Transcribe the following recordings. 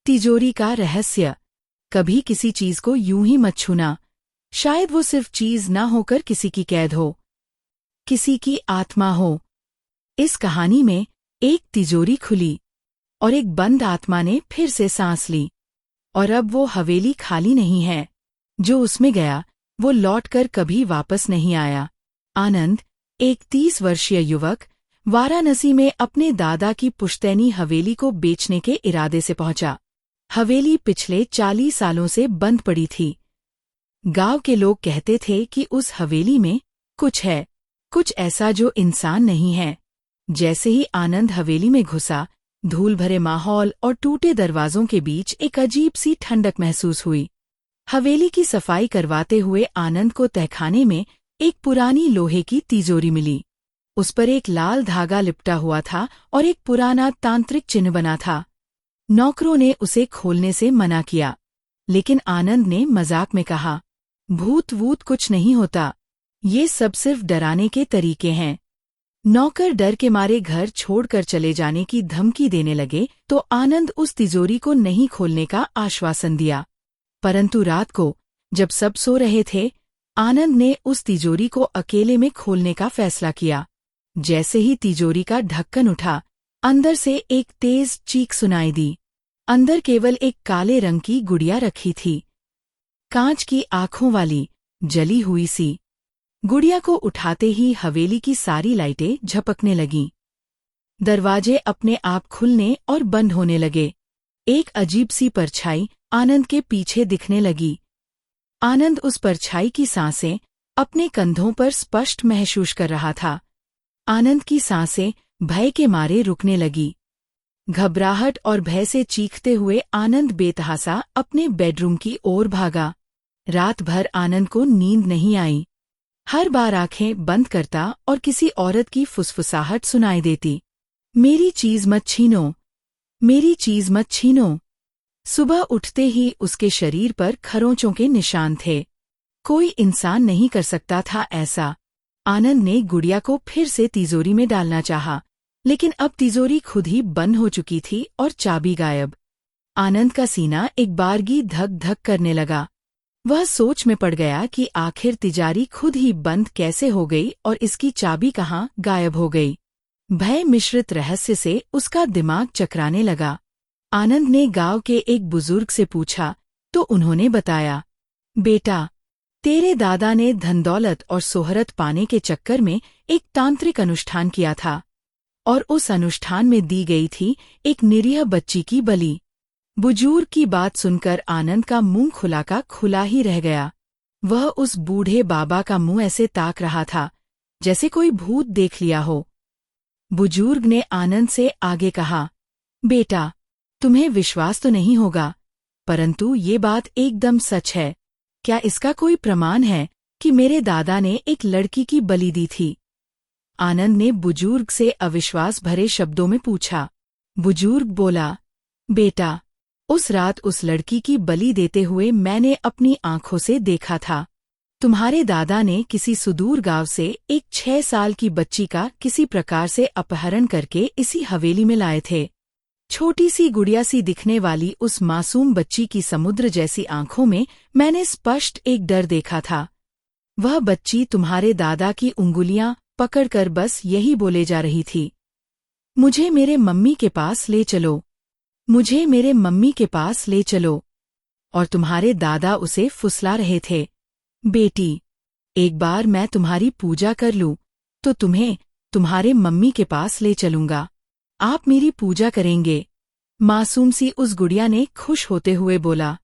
तिजोरी का रहस्य। कभी किसी चीज को यूं ही मत छूना, शायद वो सिर्फ चीज ना होकर किसी की कैद हो, किसी की आत्मा हो। इस कहानी में एक तिजोरी खुली और एक बंद आत्मा ने फिर से सांस ली, और अब वो हवेली खाली नहीं है। जो उसमें गया वो लौटकर कभी वापस नहीं आया। आनंद, एक 30 वर्षीय युवक, वाराणसी में अपने दादा की पुश्तैनी हवेली को बेचने के इरादे से पहुंचा। हवेली पिछले 40 सालों से बंद पड़ी थी। गांव के लोग कहते थे कि उस हवेली में कुछ है, कुछ ऐसा जो इंसान नहीं है। जैसे ही आनंद हवेली में घुसा, धूल भरे माहौल और टूटे दरवाजों के बीच एक अजीब सी ठंडक महसूस हुई। हवेली की सफाई करवाते हुए आनंद को तहखाने में एक पुरानी लोहे की तिजोरी मिली। उस पर एक लाल धागा लिपटा हुआ था और एक पुराना तांत्रिक चिन्ह बना था। नौकरों ने उसे खोलने से मना किया, लेकिन आनंद ने मजाक में कहा, भूत वूत कुछ नहीं होता, ये सब सिर्फ डराने के तरीके हैं। नौकर डर के मारे घर छोड़कर चले जाने की धमकी देने लगे तो आनंद उस तिजोरी को नहीं खोलने का आश्वासन दिया। परंतु रात को, जब सब सो रहे थे, आनंद ने उस तिजोरी को अकेले में खोलने का फैसला किया। जैसे ही तिजोरी का ढक्कन उठा, अंदर से एक तेज चीख सुनाई दी। अंदर केवल एक काले रंग की गुड़िया रखी थी, कांच की आंखों वाली, जली हुई सी। गुड़िया को उठाते ही हवेली की सारी लाइटें झपकने लगीं। दरवाजे अपने आप खुलने और बंद होने लगे। एक अजीब सी परछाई आनंद के पीछे दिखने लगी। आनंद उस परछाई की सांसें अपने कंधों पर स्पष्ट महसूस कर रहा था। आनंद की सांसें भय के मारे रुकने लगी। घबराहट और भय से चीखते हुए आनंद बेतहासा अपने बेडरूम की ओर भागा। रात भर आनंद को नींद नहीं आई। हर बार आंखें बंद करता और किसी औरत की फुसफुसाहट सुनाई देती, मेरी चीज मत छीनो, मेरी चीज मत छीनो। सुबह उठते ही उसके शरीर पर खरोंचों के निशान थे। कोई इंसान नहीं कर सकता था ऐसा। आनंद ने गुड़िया को फिर से तिजोरी में डालना चाहा, लेकिन अब तिजोरी खुद ही बंद हो चुकी थी और चाबी गायब। आनंद का सीना एक बारगी धक धक करने लगा। वह सोच में पड़ गया कि आखिर तिजोरी खुद ही बंद कैसे हो गई और इसकी चाबी कहाँ गायब हो गई। भय मिश्रित रहस्य से उसका दिमाग चकराने लगा। आनंद ने गांव के एक बुजुर्ग से पूछा तो उन्होंने बताया, बेटा, तेरे दादा ने धनदौलत और शोहरत पाने के चक्कर में एक तांत्रिक अनुष्ठान किया था, और उस अनुष्ठान में दी गई थी एक निरीह बच्ची की बलि। बुजुर्ग की बात सुनकर आनंद का मुंह खुला का खुला ही रह गया। वह उस बूढ़े बाबा का मुंह ऐसे ताक रहा था जैसे कोई भूत देख लिया हो। बुजुर्ग ने आनंद से आगे कहा, बेटा, तुम्हें विश्वास तो नहीं होगा, परंतु ये बात एकदम सच है। क्या इसका कोई प्रमाण है कि मेरे दादा ने एक लड़की की बलि दी थी? आनंद ने बुजुर्ग से अविश्वास भरे शब्दों में पूछा। बुजुर्ग बोला, बेटा, उस रात उस लड़की की बलि देते हुए मैंने अपनी आंखों से देखा था। तुम्हारे दादा ने किसी सुदूर गांव से एक 6 साल की बच्ची का किसी प्रकार से अपहरण करके इसी हवेली में लाए थे। छोटी सी गुड़िया सी दिखने वाली उस मासूम बच्ची की समुद्र जैसी आंखों में मैंने स्पष्ट एक डर देखा था। वह बच्ची तुम्हारे दादा की उंगलियां पकड़कर बस यही बोले जा रही थी, मुझे मेरे मम्मी के पास ले चलो, मुझे मेरे मम्मी के पास ले चलो। और तुम्हारे दादा उसे फुसला रहे थे, बेटी, एक बार मैं तुम्हारी पूजा कर लूं तो तुम्हें तुम्हारे मम्मी के पास ले चलूंगा। आप मेरी पूजा करेंगे? मासूम सी उस गुड़िया ने खुश होते हुए बोला,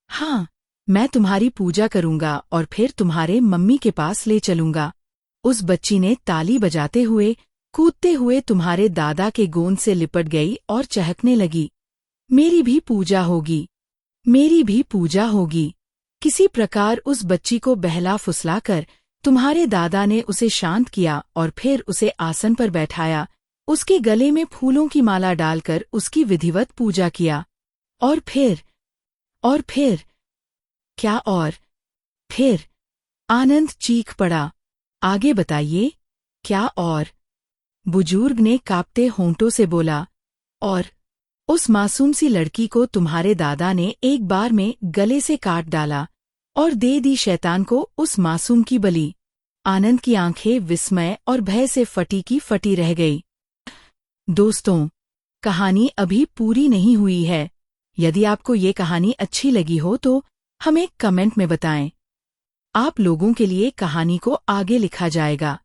हाँ, मैं तुम्हारी पूजा करूंगा और फिर तुम्हारे मम्मी के पास ले चलूंगा। उस बच्ची ने ताली बजाते हुए, कूदते हुए तुम्हारे दादा के गोंद से लिपट गई और चहकने लगी, मेरी भी पूजा होगी, मेरी भी पूजा होगी। किसी प्रकार उस बच्ची को बहला फुसलाकर तुम्हारे दादा ने उसे शांत किया और फिर उसे आसन पर बैठाया, उसके गले में फूलों की माला डालकर उसकी विधिवत पूजा किया। और फिर क्या? और फिर? आनंद चीख पड़ा, आगे बताइए, क्या और? बुजुर्ग ने कांपते होंठों से बोला, उस मासूम सी लड़की को तुम्हारे दादा ने एक बार में गले से काट डाला और दे दी शैतान को उस मासूम की बलि। आनंद की आंखें विस्मय और भय से फटी की फटी रह गई। दोस्तों, कहानी अभी पूरी नहीं हुई है। यदि आपको ये कहानी अच्छी लगी हो तो हमें कमेंट में बताएं। आप लोगों के लिए कहानी को आगे लिखा जाएगा।